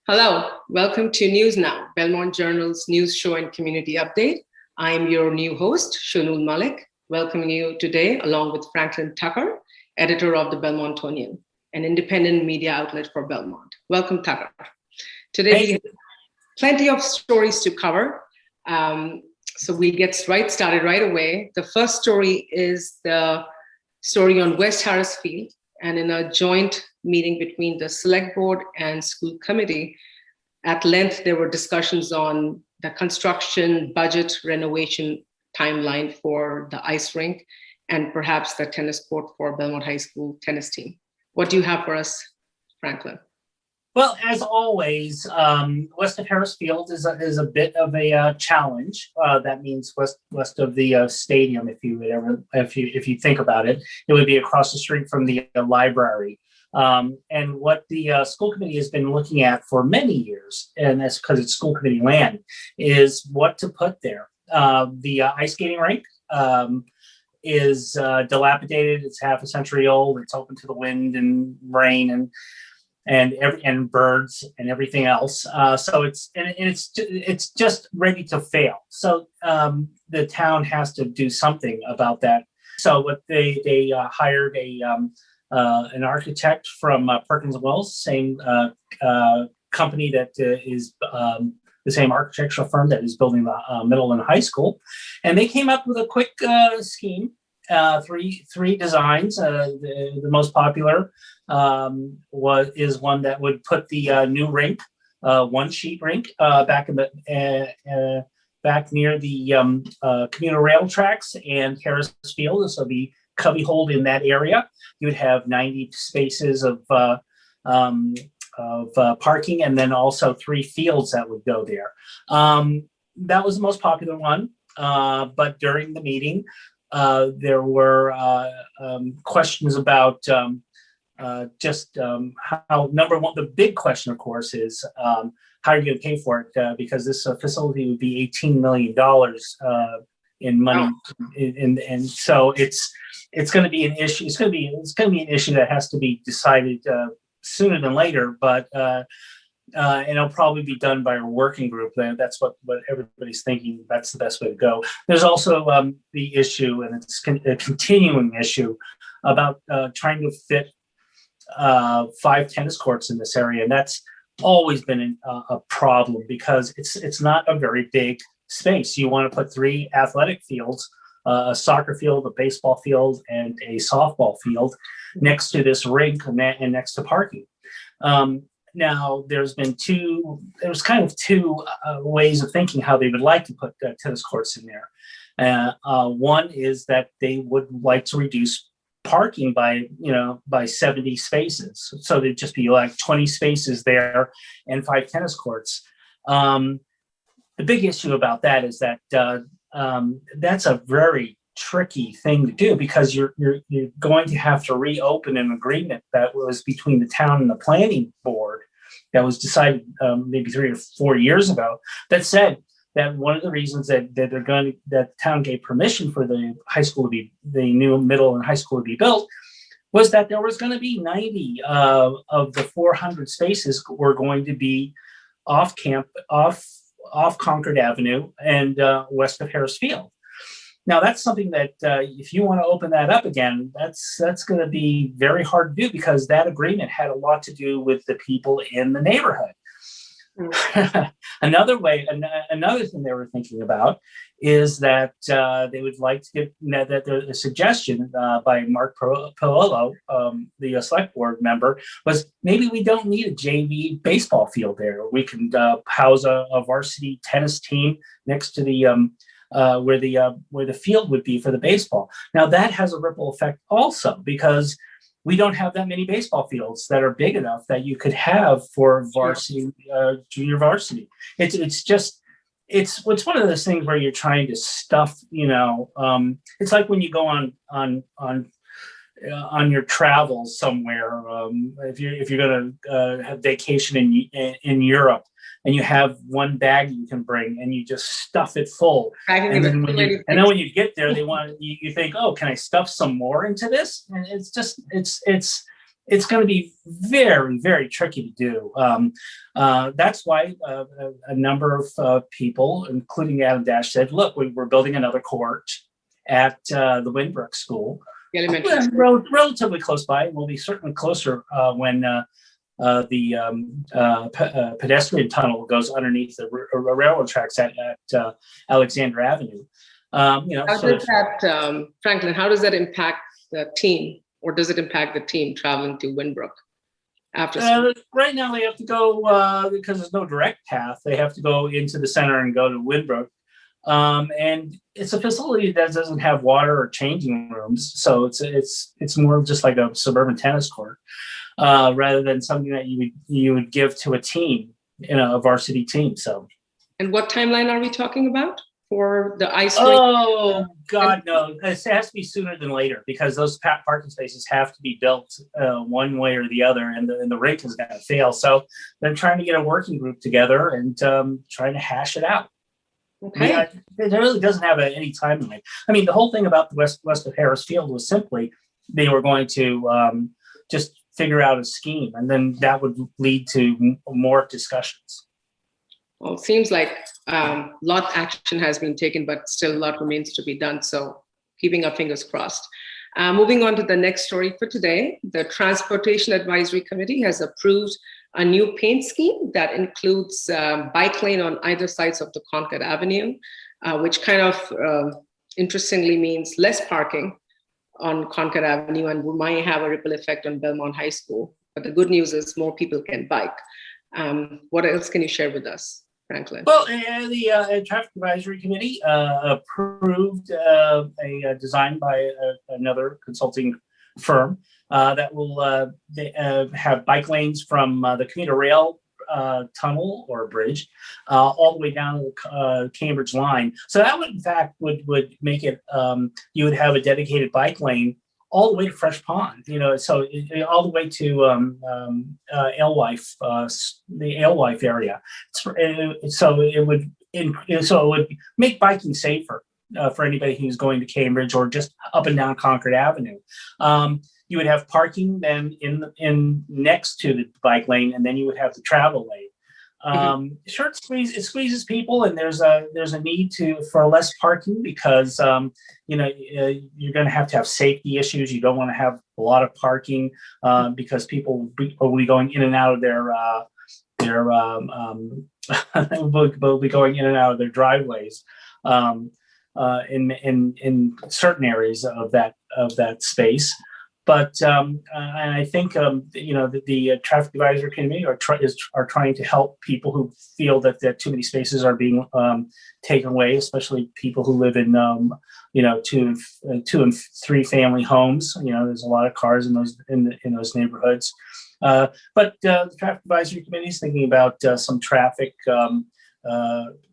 Hello, welcome to News Now, Belmont Journal's news show and community update. I'm your new host, Shonul Malik, welcoming you today along with Franklin Tucker, editor of the Belmontonian, an independent media outlet for Belmont. Welcome, Tucker. Today we have plenty of stories to cover, so we'll get started right away. The first story is the story on West Harris Field, and in a joint meeting between the select board and school committee, at length there were discussions on the construction, budget, renovation timeline for the ice rink and perhaps the tennis court for Belmont High School tennis team. What do you have for us, Franklin? Well, as always, west of Harris Field is a bit of a challenge. That means west of the stadium. If you think about it, it would be across the street from the library. And what the school committee has been looking at for many years, and that's because it's school committee land, is what to put there. The ice skating rink is dilapidated. It's half a century old. It's open to the wind and rain and birds and everything else. So it's just ready to fail. So the town has to do something about that. So what they hired an architect from Perkins Wells, same company that is the same architectural firm that is building the middle and high school, and they came up with a quick scheme. Three designs. The most popular is one that would put the new rink, one sheet rink, back near the commuter rail tracks and Harris Field. So the cubby hole in that area. You would have 90 spaces of parking, and then also 3 fields that would go there. That was the most popular one. But during the meeting, there were questions about how, number one, the big question, of course, is how are you going to pay for it? Because this facility would be $18 million in money, and so it's going to be an issue. It's going to be an issue that has to be decided sooner than later. But and it'll probably be done by a working group. That's what everybody's thinking. That's the best way to go. There's also the issue, and it's a continuing issue, about trying to fit 5 tennis courts in this area, and that's always been a problem because it's not a very big space. You want to put 3 athletic fields, a soccer field, a baseball field, and a softball field next to this rink and next to parking. Now, there's two ways of thinking how they would like to put tennis courts in there. One is that they would like to reduce parking by 70 spaces. So there'd just be like 20 spaces there and 5 tennis courts. The big issue about that is that that's a very tricky thing to do, because you're going to have to reopen an agreement that was between the town and the planning board that was decided maybe 3 or 4 years ago, that said that one of the reasons that the town gave permission for the high school to be, the new middle and high school to be built, was that there was going to be 90 of the 400 spaces were going to be off Concord Avenue and west of Harris Field. Now, that's something that if you want to open that up again, that's going to be very hard to do, because that agreement had a lot to do with the people in the neighborhood. Another thing they were thinking about is that they would like to get that the suggestion by Mark Paolo, the select board member, was maybe we don't need a JV baseball field there. We can house a varsity tennis team next to the where the field would be for the baseball. Now, that has a ripple effect also, because we don't have that many baseball fields that are big enough that you could have for varsity, junior varsity. It's one of those things where you're trying to stuff. It's like when you go on your travels somewhere. If you're going to have vacation in Europe, and you have one bag you can bring, and you just stuff it full. And then when you get there, you think, oh, can I stuff some more into this? And it's it's going to be very, very tricky to do. That's why a number of people, including Adam Dash, said, look, we're building another court at the Winbrook School, relatively close by, and we'll be certainly closer when the pedestrian tunnel goes underneath the railroad tracks at Alexander Avenue. Franklin, how does that impact the team, or does it impact the team traveling to Winbrook after school? Right now they have to go, because there's no direct path, they have to go into the center and go to Winbrook. And it's a facility that doesn't have water or changing rooms, so it's more just like a suburban tennis court, rather than something that you would give to a team, a varsity team. So, and what timeline are we talking about for the ice rink? Oh God, no! It has to be sooner than later, because those parking spaces have to be built one way or the other, and the rink is going to fail. So they're trying to get a working group together and trying to hash it out. Okay. I mean, it really doesn't have any time limit. I mean, the whole thing about the west of Harris Field was simply they were going to just figure out a scheme, and then that would lead to more discussions. Well, it seems like a lot of action has been taken, but still a lot remains to be done. So keeping our fingers crossed. Moving on to the next story for today, the Transportation Advisory Committee has approved a new paint scheme that includes bike lane on either sides of the Concord Avenue, which kind of interestingly means less parking on Concord Avenue and might have a ripple effect on Belmont High School. But the good news is more people can bike. What else can you share with us, Franklin? Well, the Traffic Advisory Committee approved a design by another consulting firm that will have bike lanes from the commuter rail tunnel or bridge all the way down to the Cambridge line. So that would, in fact, would make it, you would have a dedicated bike lane all the way to Fresh Pond, so all the way to Alewife, the Alewife area. So it would make biking safer for anybody who's going to Cambridge or just up and down Concord Avenue. You would have parking then in next to the bike lane, and then you would have the travel lane. Sure, it squeezes people, and there's a need for less parking because you're going to have safety issues. You don't want to have a lot of parking because people will be going in and out of their will be going in and out of their driveways in certain areas of that space. But and I think the Traffic Advisory Committee are trying to help people who feel that too many spaces are being taken away, especially people who live in 2 and 3 family homes. There's a lot of cars in those neighborhoods. But the Traffic Advisory Committee is thinking about some traffic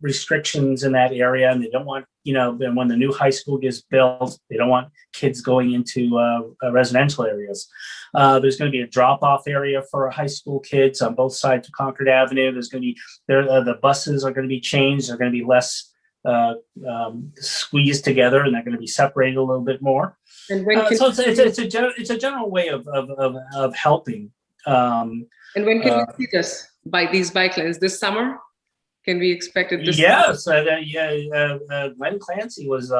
restrictions in that area, and they don't want, when the new high school gets built, they don't want kids going into residential areas. There's going to be a drop-off area for high school kids on both sides of Concord Avenue. There's going to be the buses are going to be changed. They're going to be less squeezed together, and they're going to be separated a little bit more. And when so it's a general way of helping. And when can we see this by these bike lanes this summer? Can we expect it this Yes, Glenn Clancy was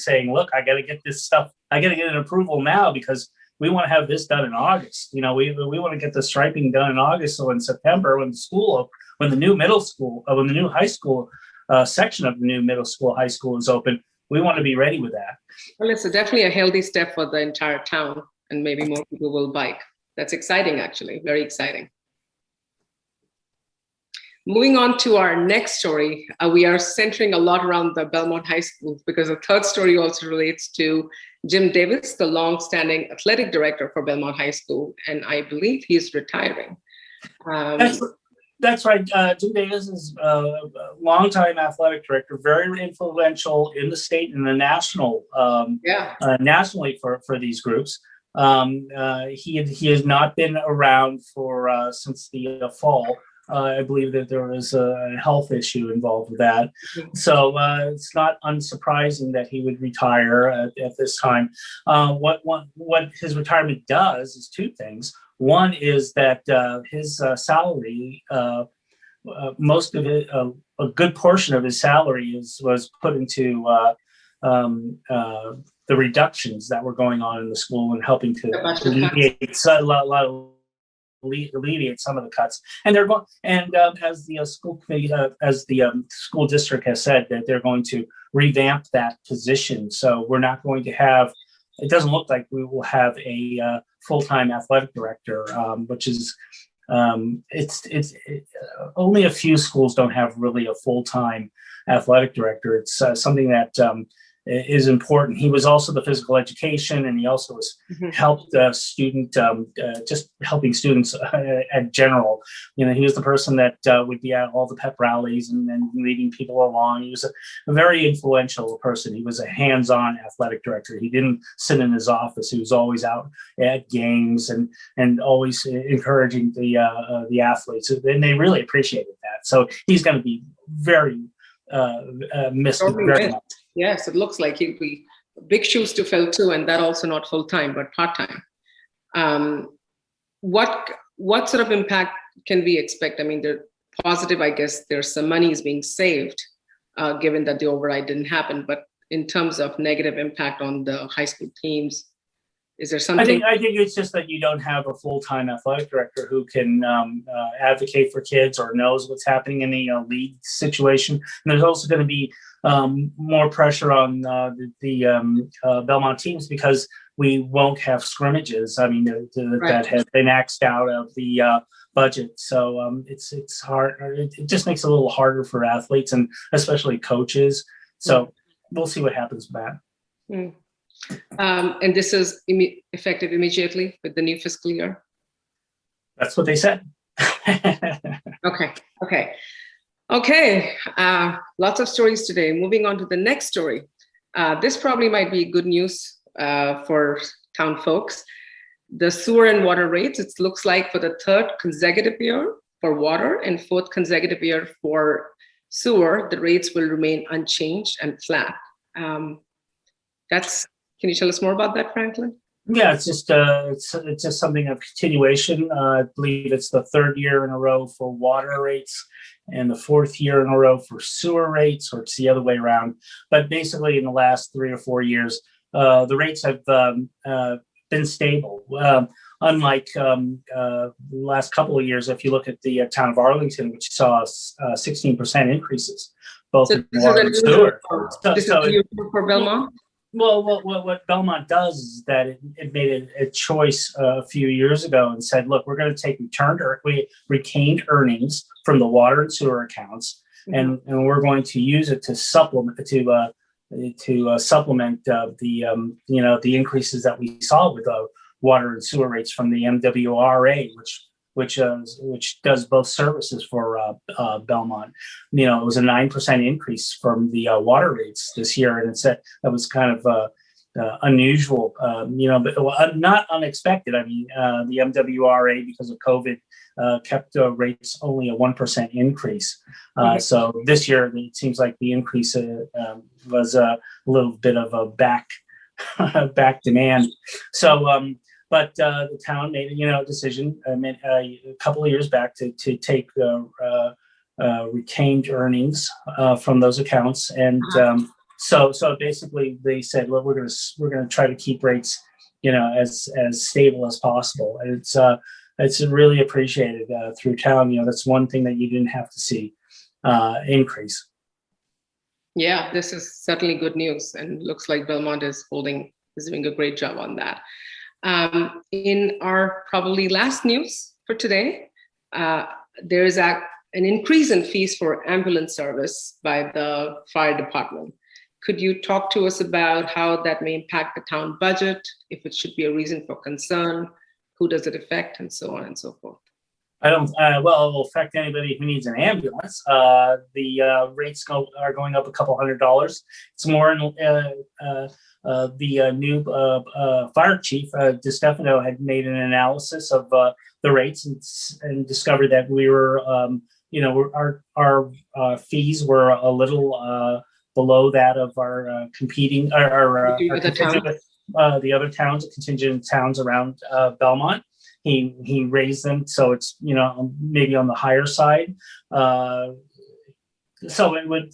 saying, look, I got to get this stuff. I got to get an approval now because we want to have this done in August. We want to get the striping done in August. So in September, when the new high school section of the new middle school, high school is open, we want to be ready with that. Well, it's definitely a healthy step for the entire town, and maybe more people will bike. That's exciting, actually, very exciting. Moving on to our next story, we are centering a lot around the Belmont High School because the third story also relates to Jim Davis, the long-standing athletic director for Belmont High School, and I believe he's retiring. That's right. Jim Davis is a longtime athletic director, very influential in the state and the nationally for these groups. He has not been around since the fall. I believe that there was a health issue involved with that. Mhm. So it's not unsurprising that he would retire at this time. What his retirement does is two things. One is that his salary, most of it, a good portion of his salary was put into the reductions that were going on in the school and helping to The budget cuts. alleviate alleviate some of the cuts. And they're going, and as the school committee, as the school district has said, that they're going to revamp that position. So we're not going to have. It doesn't look like we will have a full-time athletic director, which is only a few schools don't have really a full-time athletic director. It's something that is important. He was also the physical education, and he also was helped student, just helping students at general. You know, he was the person that would be at all the pep rallies and leading people along. He was a very influential person. He was a hands-on athletic director. He didn't sit in his office. He was always out at games and always encouraging the athletes, and they really appreciated that. So he's going to be very missed very much. Yes, it looks like he'll be big shoes to fill too, and that also not full time but part time. What sort of impact can we expect? I mean, the positive, I guess, there's some money is being saved, given that the override didn't happen. But in terms of negative impact on the high school teams, is there something? I think it's just that you don't have a full-time athletic director who can advocate for kids or knows what's happening in the league situation. And there's also going to be more pressure on the Belmont teams because we won't have scrimmages. I mean, that has been axed out of the budget. So it's hard. It just makes it a little harder for athletes and especially coaches. So we'll see what happens with that. Mm. And this is effective immediately with the new fiscal year? That's what they said. Okay. Lots of stories today. Moving on to the next story. This probably might be good news for town folks. The sewer and water rates, it looks like for the third consecutive year for water and fourth consecutive year for sewer, the rates will remain unchanged and flat. Can you tell us more about that, Franklin? Yeah, it's just something of continuation. I believe it's the third year in a row for water rates and the fourth year in a row for sewer rates, or it's the other way around. But basically, in the last 3 or 4 years, the rates have been stable. Unlike the last couple of years, if you look at the town of Arlington, which saw 16% increases, both in water and sewer. This is for Belmont? Well, what Belmont does is that it made a choice a few years ago and said, look, we're going to take retained earnings from the water and sewer accounts, and we're going to use it to supplement the increases that we saw with water and sewer rates from the MWRA, which does both services for Belmont. You know, it was a 9% increase from the water rates this year, and that was kind of unusual, but not unexpected. I mean, the MWRA, because of COVID, kept rates only a 1% increase. So this year, it seems like the increase was a little bit of a back demand. So. But the town made a decision a couple of years back to take retained earnings from those accounts, and so basically they said, "Look, we're going to try to keep rates, as stable as possible," and it's really appreciated through town. That's one thing that you didn't have to see increase. Yeah, this is certainly good news, and looks like Belmont is doing a great job on that. In our probably last news for today, there is an increase in fees for ambulance service by the fire department. Could you talk to us about how that may impact the town budget, if it should be a reason for concern, who does it affect, and so on and so forth? I don't. Well, it will affect anybody who needs an ambulance. The rates are going up a couple $100. It's more. The new fire chief, DiStefano, had made an analysis of the rates and discovered that we were, our fees were a little below that of our competing, our contingent, the other towns, contingent towns around Belmont. He raised them, so it's maybe on the higher side. So it would.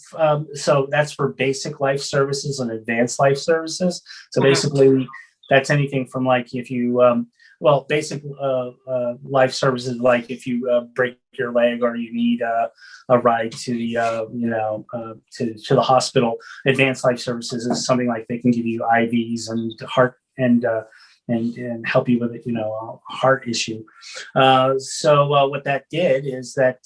So that's for basic life services and advanced life services. So basically, that's anything from like if you basic life services, like if you break your leg or you need a ride to the to the hospital. Advanced life services is something like they can give you IVs and heart and help you with a heart issue. So what that did is that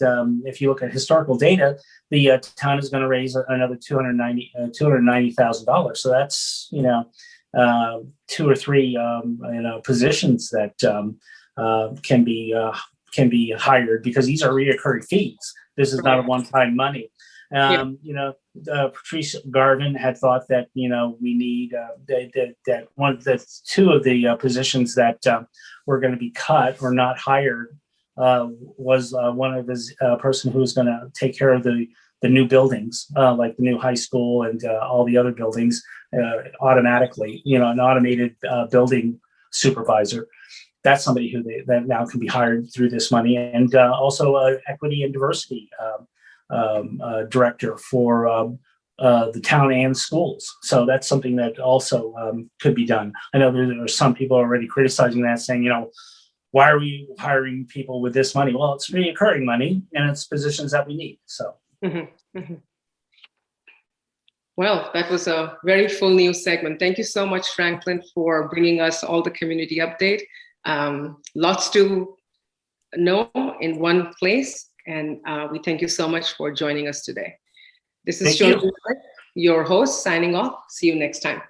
if you look at historical data, the town is going to raise another $290,000. So that's 2 or 3 positions that can be hired, because these are reoccurring fees. This is not a one-time money. Patrice Garvin had thought that we need that one of the 2 of the positions that were going to be cut or not hired was one of his person who was going to take care of the new buildings, like the new high school and all the other buildings automatically. An automated building supervisor. That's somebody who that now can be hired through this money, and also equity and diversity director for the town and schools. So that's something that also could be done. I know there are some people already criticizing that, saying, why are we hiring people with this money? Well, it's reoccurring money, and it's positions that we need. So. Well, that was a very full news segment. Thank you so much, Franklin, for bringing us all the community update. Lots to know in one place. And we thank you so much for joining us today. This is Shona, your host, signing off. See you next time.